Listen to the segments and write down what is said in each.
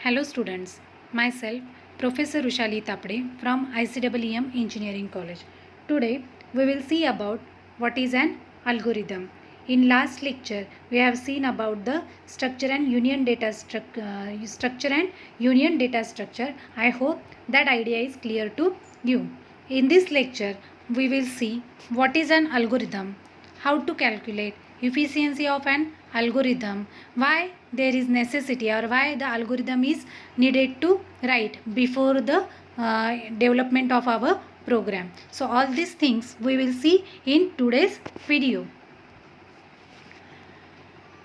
Hello students, myself Professor Rushali Tapde from ICEEM Engineering College. Today we will see about what is an algorithm. In last lecture we have seen about the structure and union data structure. I hope that idea is clear to you. In this lecture we will see what is an algorithm, how to calculate efficiency of an algorithm, why there is necessity or why the algorithm is needed to write before the development of our program. So all these things we will see in today's video.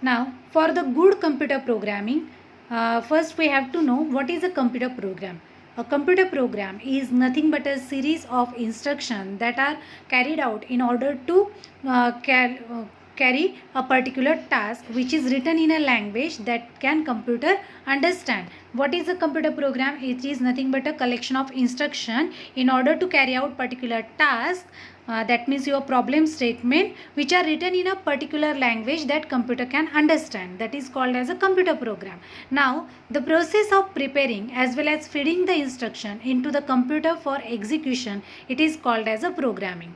Now for the good computer programming, first we have to know what is a computer program. A computer program is nothing but a series of instructions that are carried out in order to carry a particular task which is written in a language that can computer understand. What is a computer program? It is nothing but a collection of instruction in order to carry out particular task, that means your problem statement, which are written in a particular language that computer can understand. That is called as a computer program. Now the process of preparing as well as feeding the instruction into the computer for execution, it is called as a programming.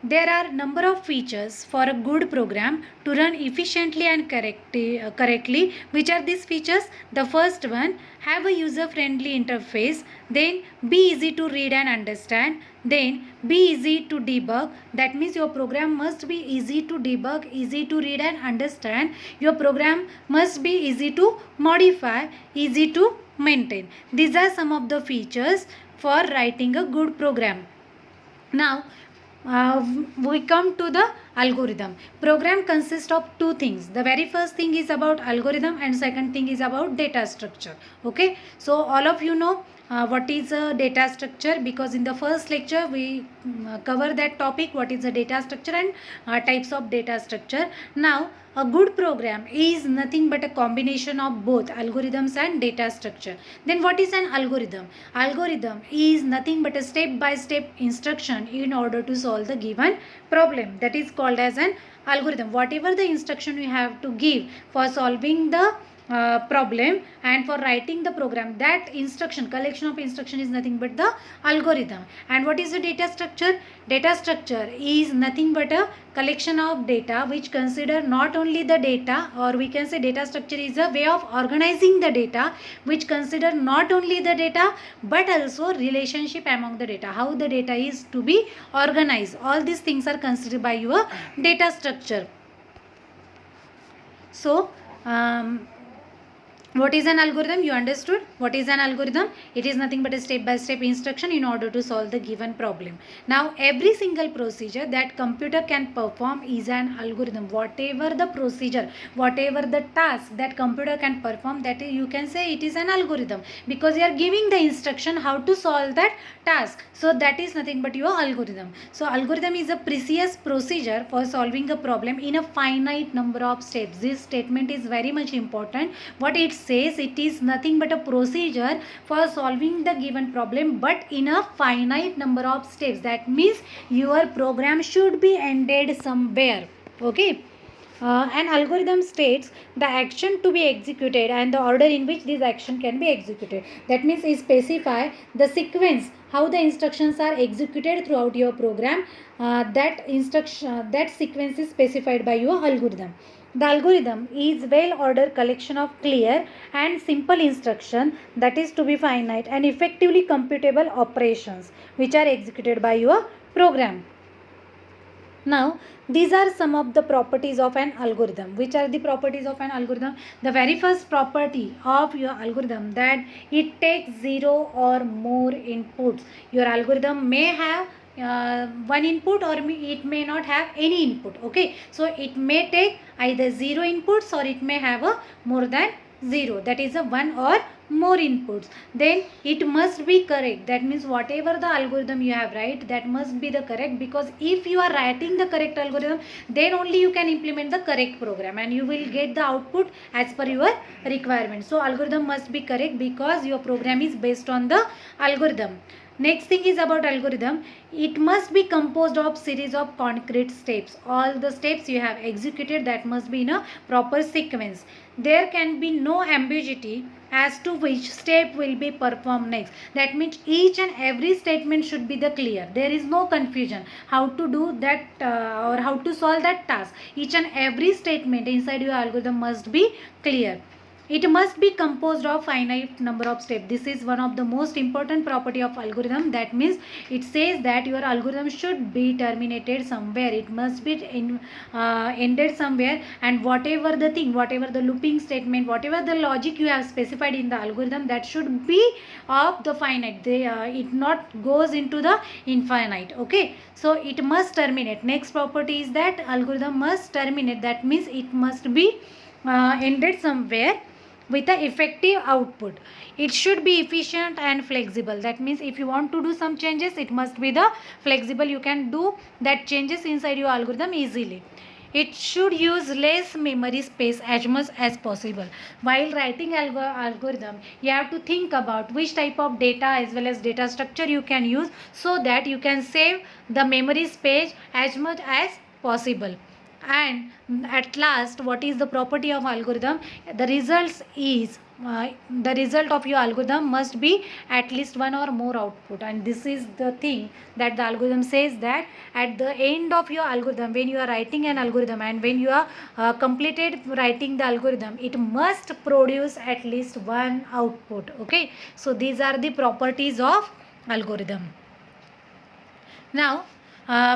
There are number of features for a good program to run efficiently and correctly. Which are these features? The first one, have a user-friendly interface. Then be easy to read and understand. Then be easy to debug. That means your program must be easy to debug, easy to read and understand. Your program must be easy to modify, easy to maintain. These are some of the features for writing a good program. Now we come to the algorithm. Program consists of two things. The very first thing is about algorithm and second thing is about data structure. Okay, so all of you know what is a data structure, because in the first lecture we cover that topic, what is a data structure and types of data structure. Now a good program is nothing but a combination of both algorithms and data structure. Then what is an algorithm? Algorithm is nothing but a step-by-step instruction in order to solve the given problem. That is called as an algorithm. Whatever the instruction we have to give for solving the problem and for writing the program, that instruction, collection of instruction is nothing but the algorithm. And what is the data structure? Data structure is nothing but a collection of data which consider not only the data, or we can say data structure is a way of organizing the data which consider not only the data but also relationship among the data, how the data is to be organized. All these things are considered by your data structure. So what is an algorithm? You understood what is an algorithm? It is nothing but a step-by-step instruction in order to solve the given problem. Now every single procedure that computer can perform is an algorithm. Whatever the procedure, whatever the task that computer can perform, that you can say it is an algorithm, because you are giving the instruction how to solve that task. So that is nothing but your algorithm. So algorithm is a precise procedure for solving a problem in a finite number of steps. This statement is very much important. What it says, it is nothing but a procedure for solving the given problem but in a finite number of steps. That means your program should be ended somewhere. Okay. An algorithm states the action to be executed and the order in which this action can be executed. That means it specify the sequence, how the instructions are executed throughout your program. That sequence is specified by your algorithm. The algorithm is well-ordered collection of clear and simple instruction that is to be finite and effectively computable operations which are executed by your program. Now, these are some of the properties of an algorithm. Which are the properties of an algorithm? The very first property of your algorithm, that it takes 0 or more inputs. Your algorithm may have one input or it may not have any input. Okay, so it may take either 0 inputs or it may have a more than 0, that is a 1 or more inputs. Then it must be correct. That means whatever the algorithm you have write, that must be the correct, because if you are writing the correct algorithm, then only you can implement the correct program and you will get the output as per your requirement. So algorithm must be correct because your program is based on the algorithm. Next thing is about algorithm. It must be composed of series of concrete steps. All the steps you have executed, that must be in a proper sequence. There can be no ambiguity as to which step will be performed next. That means each and every statement should be the clear. There is no confusion how to do that or how to solve that task. Each and every statement inside your algorithm must be clear. It must be composed of finite number of steps. This is one of the most important property of algorithm. That means it says that your algorithm should be terminated somewhere. It must be ended somewhere, and whatever the thing, whatever the looping statement, whatever the logic you have specified in the algorithm, that should be of the finite. It not goes into the infinite. Okay, so it must terminate. Next property is that algorithm must terminate. That means it must be ended somewhere with the effective output. It should be efficient and flexible. That means if you want to do some changes, it must be the flexible. You can do that changes inside your algorithm easily. It should use less memory space as much as possible. While writing algorithm, you have to think about which type of data as well as data structure you can use, so that you can save the memory space as much as possible. And at last, what is the property of algorithm? The results is the result of your algorithm must be at least one or more output. And this is the thing that the algorithm says, that at the end of your algorithm, when you are writing an algorithm and when you are completed writing the algorithm, it must produce at least one output. Okay, so these are the properties of algorithm. Now,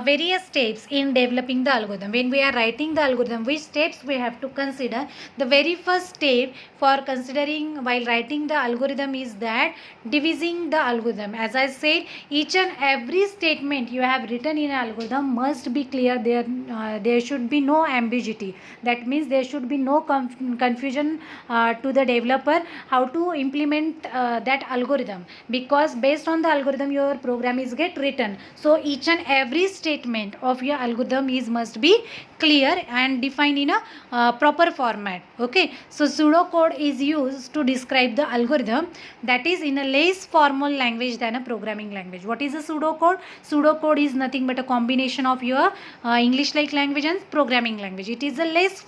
various steps in developing the algorithm. When we are writing the algorithm, which steps we have to consider? The very first step for considering while writing the algorithm is that dividing the algorithm. As I said, each and every statement you have written in an algorithm must be clear. There should be no ambiguity. That means there should be no confusion to the developer how to implement that algorithm, because based on the algorithm your program is get written. So each and every statement of your algorithm is must be clear and defined in a proper format. Okay, so pseudocode is used to describe the algorithm that is in a less formal language than a programming language. What is a pseudocode? Pseudocode is nothing but a combination of your English like language and programming language. It is a less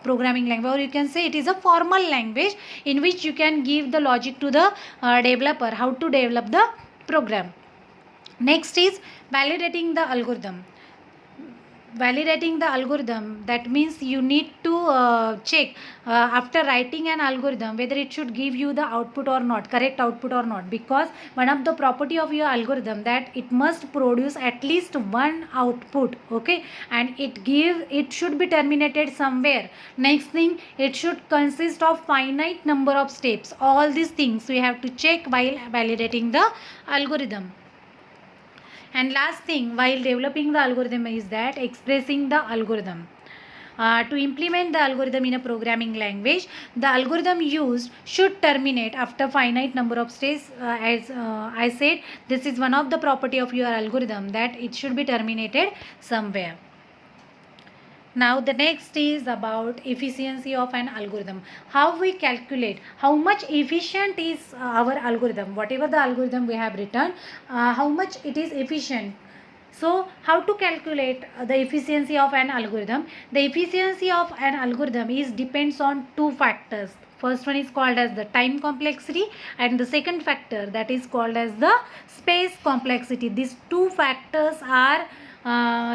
programming language, or you can say it is a formal language in which you can give the logic to the developer how to develop the program. Next is validating the algorithm. Validating the algorithm, that means you need to check after writing an algorithm whether it should give you the output or not, correct output or not, because one of the property of your algorithm that it must produce at least one output. Okay, and it should be terminated somewhere. Next thing, it should consist of finite number of steps. All these things we have to check while validating the algorithm. And last thing while developing the algorithm is that expressing the algorithm. To implement the algorithm in a programming language, the algorithm used should terminate after finite number of steps. As I said, this is one of the property of your algorithm, that it should be terminated somewhere. Now the next is about efficiency of an algorithm. How we calculate how much efficient is our algorithm, whatever the algorithm we have written, how much it is efficient. So how to calculate the efficiency of an algorithm? The efficiency of an algorithm is depends on two factors. First one is called as the time complexity, and the second factor that is called as the space complexity. These two factors are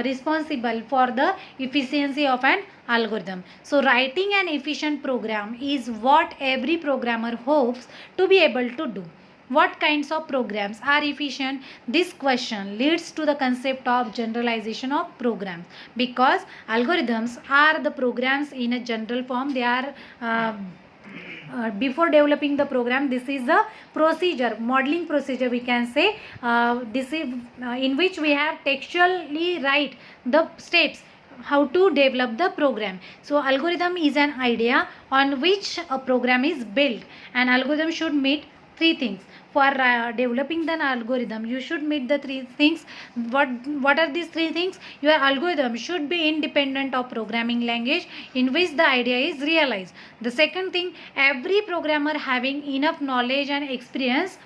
responsible for the efficiency of an algorithm. So writing an efficient program is what every programmer hopes to be able to do. What kinds of programs are efficient? This question leads to the concept of generalization of programs, because algorithms are the programs in a general form. They are before developing the program, this is the procedure, modeling procedure we can say. This is in which we have textually write the steps how to develop the program. So algorithm is an idea on which a program is built. An algorithm should meet three things. For developing an algorithm, you should meet the three things. What are these three things? Your algorithm should be independent of programming language in which the idea is realized. The second thing, every programmer having enough knowledge and experience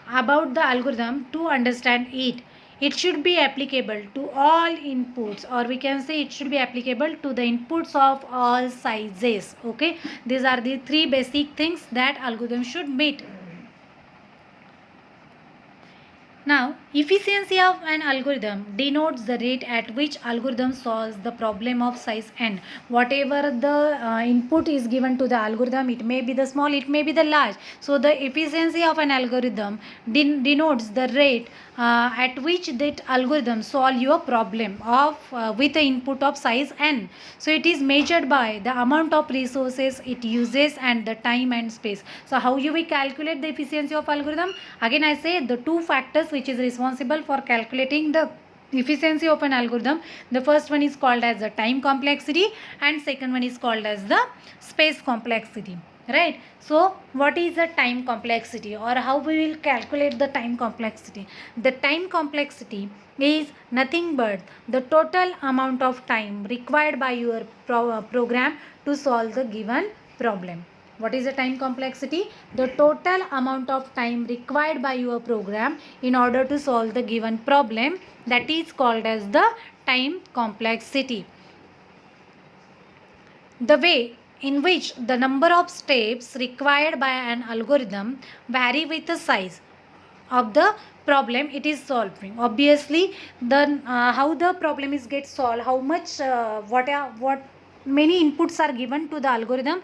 about the algorithm to understand it. It should be applicable to all inputs, or we can say it should be applicable to the inputs of all sizes. Okay, these are the three basic things that algorithm should meet. Now, efficiency of an algorithm denotes the rate at which algorithm solves the problem of size n. Whatever the input is given to the algorithm, it may be the small, it may be the large. So, the efficiency of an algorithm denotes the rate at which that algorithm solve your problem of with the input of size n. So, it is measured by the amount of resources it uses and the time and space. So, how you will calculate the efficiency of algorithm? Again, I say the two factors which is responsible for calculating the efficiency of an algorithm. The first one is called as the time complexity and second one is called as the space complexity. Right. So, what is the time complexity, or how we will calculate the time complexity? The time complexity is nothing but the total amount of time required by your program to solve the given problem. What is the time complexity? The total amount of time required by your program in order to solve the given problem, that is called as the time complexity. The way in which the number of steps required by an algorithm vary with the size of the problem it is solving. Obviously, the how the problem is get solved, how much what many inputs are given to the algorithm,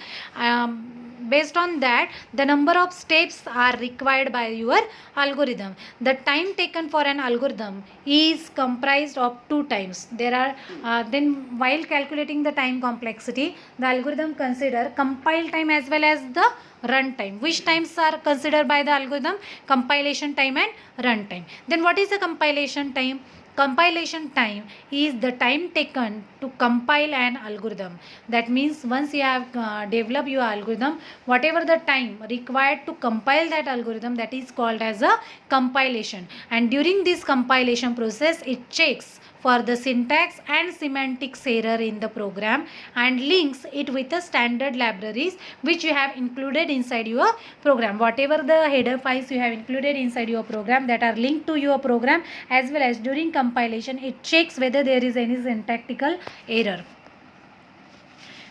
based on that the number of steps are required by your algorithm. The time taken for an algorithm is comprised of two times. There are then while calculating the time complexity, the algorithm consider compile time as well as the run time. Which times are considered by the algorithm? Compilation time and run time. Then what is the compilation time? Compilation time is the time taken to compile an algorithm. That means once you have developed your algorithm, whatever the time required to compile that algorithm, that is called as a compilation. And during this compilation process, it checks for the syntax and semantics error in the program and links it with the standard libraries which you have included inside your program. Whatever the header files you have included inside your program that are linked to your program, as well as during compilation it checks whether there is any syntactical error.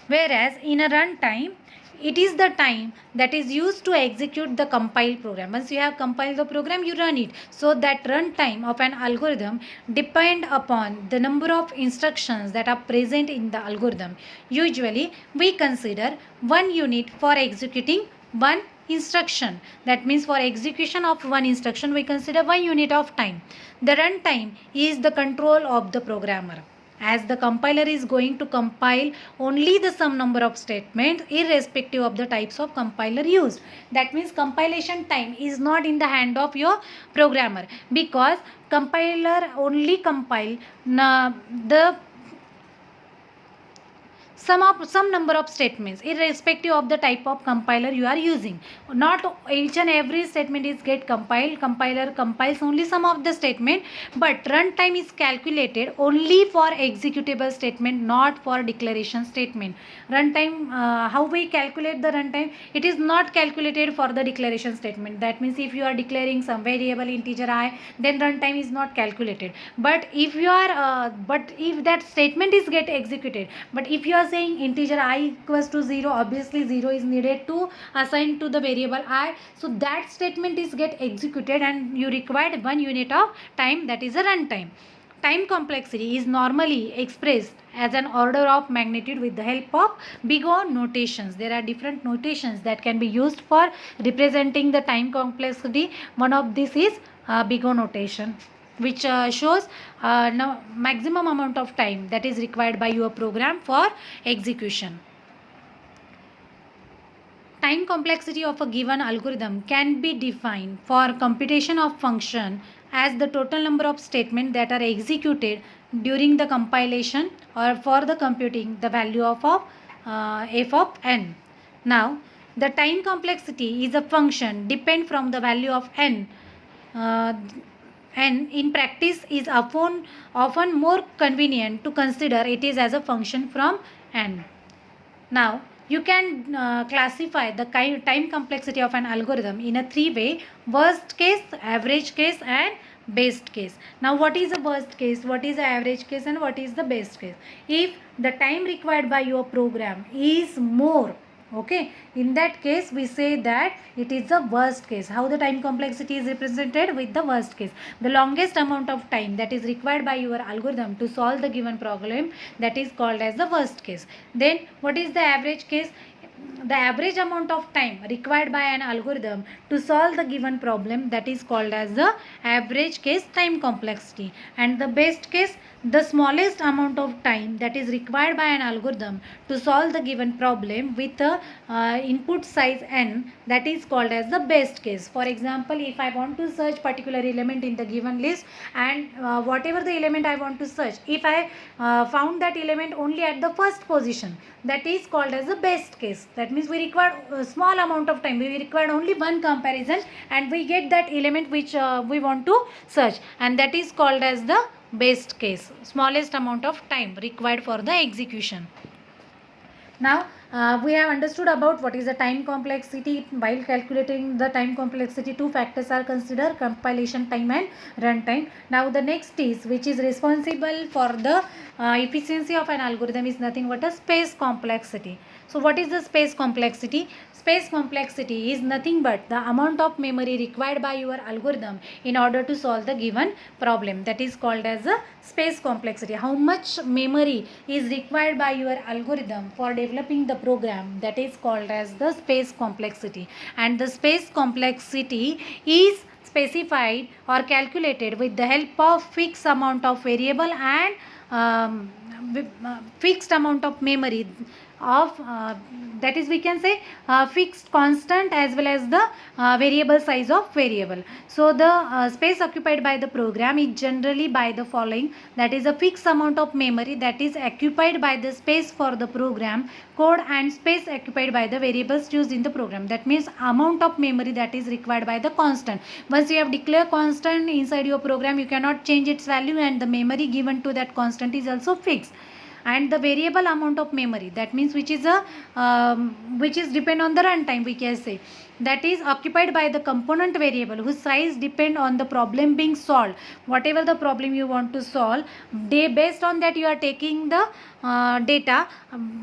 Whereas in a runtime, it is the time that is used to execute the compiled program. Once you have compiled the program, you run it. So that run time of an algorithm depend upon the number of instructions that are present in the algorithm. Usually, we consider 1 unit for executing one instruction. That means for execution of one instruction, we consider 1 unit of time. The run time is the control of the programmer, as the compiler is going to compile only the some number of statements irrespective of the types of compiler used. That means compilation time is not in the hand of your programmer, because compiler only compile the some number of statements irrespective of the type of compiler you are using. Not each and every statement is get compiled. Compiler compiles only some of the statement, but runtime is calculated only for executable statement, not for declaration statement. Runtime, how we calculate the runtime? It is not calculated for the declaration statement. That means if you are declaring some variable integer I, then runtime is not calculated. But if you are but if that statement is get executed, but if you are saying integer I equals to 0, obviously 0 is needed to assign to the variable I. So that statement is get executed and you required 1 unit of time, that is a runtime. Time complexity is normally expressed as an order of magnitude with the help of big O notations. There are different notations that can be used for representing the time complexity. One of this is big O notation, which shows maximum amount of time that is required by your program for execution. Time complexity of a given algorithm can be defined for computation of function as the total number of statements that are executed during the compilation or for the computing the value of f of n. Now, the time complexity is a function depend from the value of n. And in practice is often more convenient to consider it is as a function from n. Now, You can classify the time complexity of an algorithm in a three-way: worst case, average case, and best case. Now, what is the worst case, what is the average case, and what is the best case? If the time required by your program is more, okay, in that case we say that it is the worst case. How the time complexity is represented with the worst case? The longest amount of time that is required by your algorithm to solve the given problem, that is called as the worst case. Then what is the average case? The average amount of time required by an algorithm to solve the given problem, that is called as the average case time complexity. And the best case, the smallest amount of time that is required by an algorithm to solve the given problem with a input size n, that is called as the best case. For example, if I want to search particular element in the given list, and whatever the element I want to search, if I found that element only at the first position, that is called as the best case. That means we require a small amount of time, we require only one comparison and we get that element which we want to search, and that is called as the best case, smallest amount of time required for the execution. Now we have understood about what is the time complexity. While calculating the time complexity, two factors are considered: compilation time and run time. Now the next is, which is responsible for the efficiency of an algorithm, is nothing but a space complexity. So what is the space complexity? Space complexity is nothing but the amount of memory required by your algorithm in order to solve the given problem. That is called as a space complexity. How much memory is required by your algorithm for developing the program, that is called as the space complexity. And the space complexity is specified or calculated with the help of fixed amount of variable and fixed amount of memory of that is, we can say, fixed constant as well as the variable size of variable. So the space occupied by the program is generally by the following: that is a fixed amount of memory that is occupied by the space for the program code and space occupied by the variables used in the program. That means amount of memory that is required by the constant. Once you have declared constant inside your program, you cannot change its value, and the memory given to that constant is also fixed. And the variable amount of memory, that means which is depend on the runtime, we can say, that is occupied by the component variable whose size depend on the problem being solved. Whatever the problem you want to solve, based on that you are taking the data,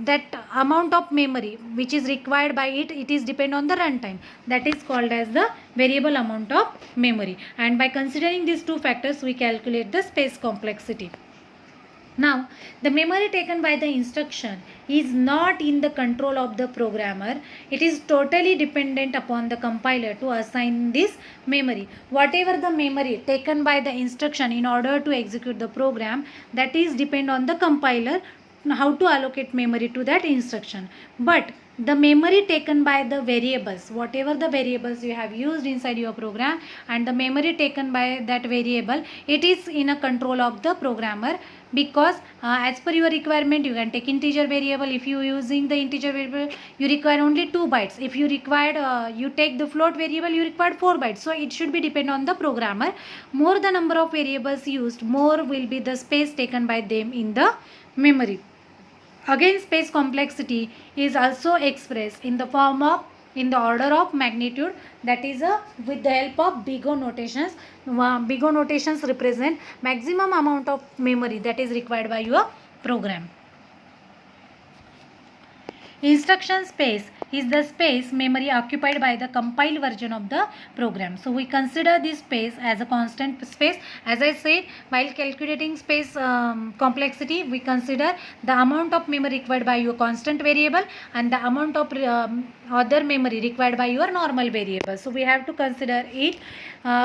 that amount of memory which is required by it is depend on the runtime, that is called as the variable amount of memory. And by considering these two factors, we calculate the space complexity. Now, the memory taken by the instruction is not in the control of the programmer. It is totally dependent upon the compiler to assign this memory. Whatever the memory taken by the instruction in order to execute the program, that is depend on the compiler how to allocate memory to that instruction. But the memory taken by the variables, whatever the variables you have used inside your program, and the memory taken by that variable, it is in a control of the programmer, because as per your requirement you can take integer variable. If you using the integer variable, you require only 2 bytes. If you required you take the float variable, you require 4 bytes. So it should be depend on the programmer. More the number of variables used, more will be the space taken by them in the memory. Again, space complexity is also expressed in the form of, in the order of magnitude, that is with the help of big O notations. Big O notations represent maximum amount of memory that is required by your program. Instruction space is the space memory occupied by the compiled version of the program. So we consider this space as a constant space. As I said, while calculating space complexity, we consider the amount of memory required by your constant variable and the amount of other memory required by your normal variable. So we have to consider it.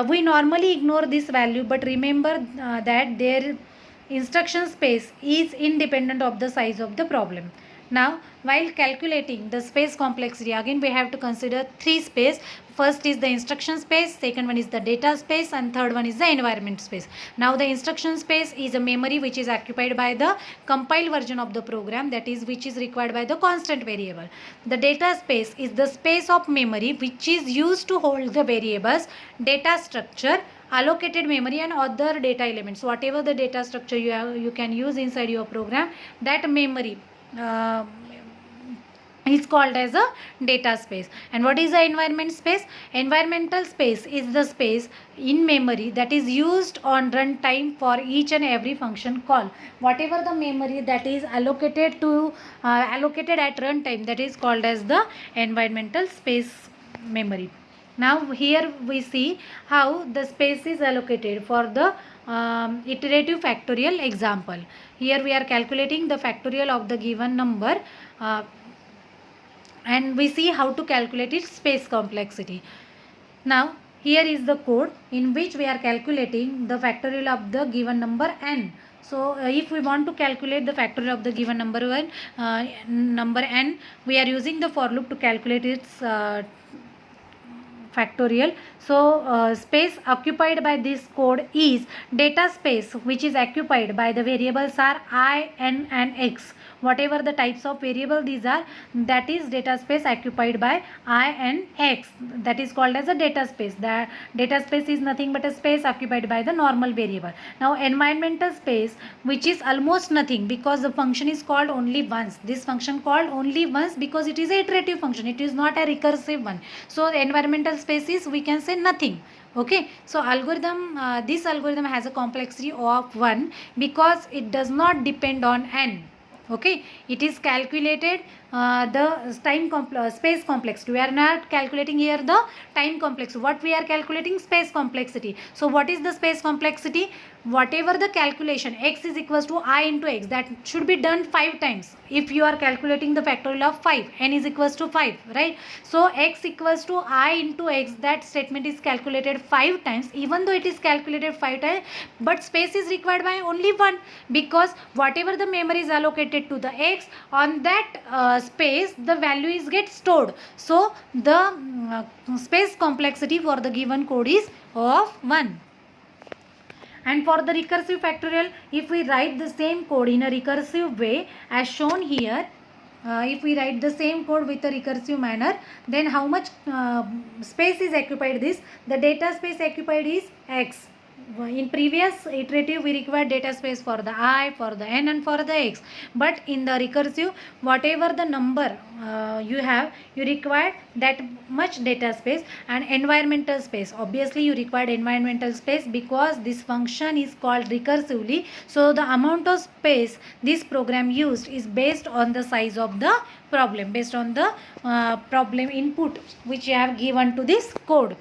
We normally ignore this value, but remember that their instruction space is independent of the size of the problem. Now, while calculating the space complexity, again we have to consider 3 space. First is the instruction space, second one is the data space, and third one is the environment space. Now, the instruction space is a memory which is occupied by the compiled version of the program, that is which is required by the constant variable. The data space is the space of memory which is used to hold the variables, data structure, allocated memory, and other data elements. Whatever the data structure you can use inside your program, that memory is called as a data space. And what is the environment space? Environmental space is the space in memory that is used on runtime for each and every function call. Whatever the memory that is allocated to allocated at runtime, that is called as the environmental space memory. Now here we see how the space is allocated for the iterative factorial example. Here we are calculating the factorial of the given number, and we see how to calculate its space complexity. Now here is the code in which we are calculating the factorial of the given number n. So if we want to calculate the factorial of the given number n, we are using the for loop to calculate its factorial. So space occupied by this code is data space, which is occupied by the variables are I, n and x. Whatever the types of variable these are, that is data space occupied by I and x. That is called as a data space. The data space is nothing but a space occupied by the normal variable. Now environmental space, which is almost nothing because the function is called only once. This function called only once because it is a iterative function. It is not a recursive one. So the environmental space is, we can say, nothing. Okay, so algorithm, this algorithm has a complexity of 1 because it does not depend on n. Okay, it is calculated the space complexity. We are not calculating here the time complexity. What we are calculating? Space complexity. So what is the space complexity? Whatever the calculation, x is equals to I into x, that should be done 5 times. If you are calculating the factorial of 5, n is equals to 5, right? So x equals to I into x, that statement is calculated 5 times, even though it is calculated 5 times, but space is required by only 1, because whatever the memory is allocated to the x, on that space the value is get stored. So the space complexity for the given code is of 1. And for the recursive factorial, if we write the same code in a recursive way as shown here, if we write the same code with a recursive manner, then how much space is occupied? The data space occupied is x. In previous iterative, we required data space for the I, for the n and for the x, but in the recursive, whatever the number you have, you require that much data space. And environmental space, obviously you required environmental space because this function is called recursively. So the amount of space this program used is based on the size of the problem, based on the problem input which you have given to this code.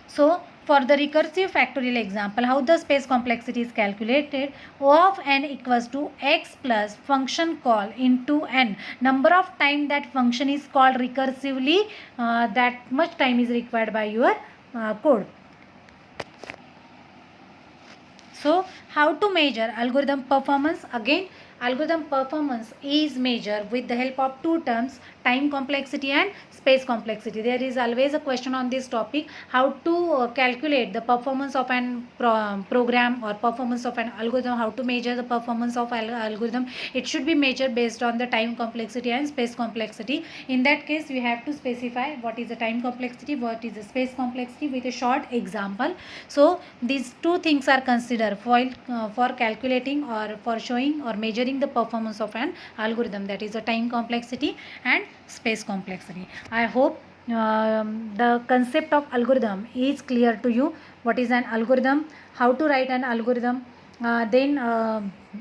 So for the recursive factorial example, how the space complexity is calculated? O of n equals to x plus function call into n. Number of time that function is called recursively, that much time is required by your code. So how to measure algorithm performance? Again, algorithm performance is measured with the help of two terms, time complexity and space complexity. There is always a question on this topic, how to calculate the performance of an program or performance of an algorithm, how to measure the performance of algorithm. It should be measured based on the time complexity and space complexity. In that case, we have to specify what is the time complexity, what is the space complexity with a short example. So these two things are considered for calculating or for showing or measuring the performance of an algorithm, that is the time complexity and space complexity. I hope the concept of algorithm is clear to you. What is an algorithm, how to write an algorithm, then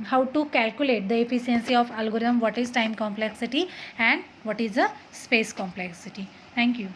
how to calculate the efficiency of algorithm, what is time complexity and what is the space complexity. Thank you.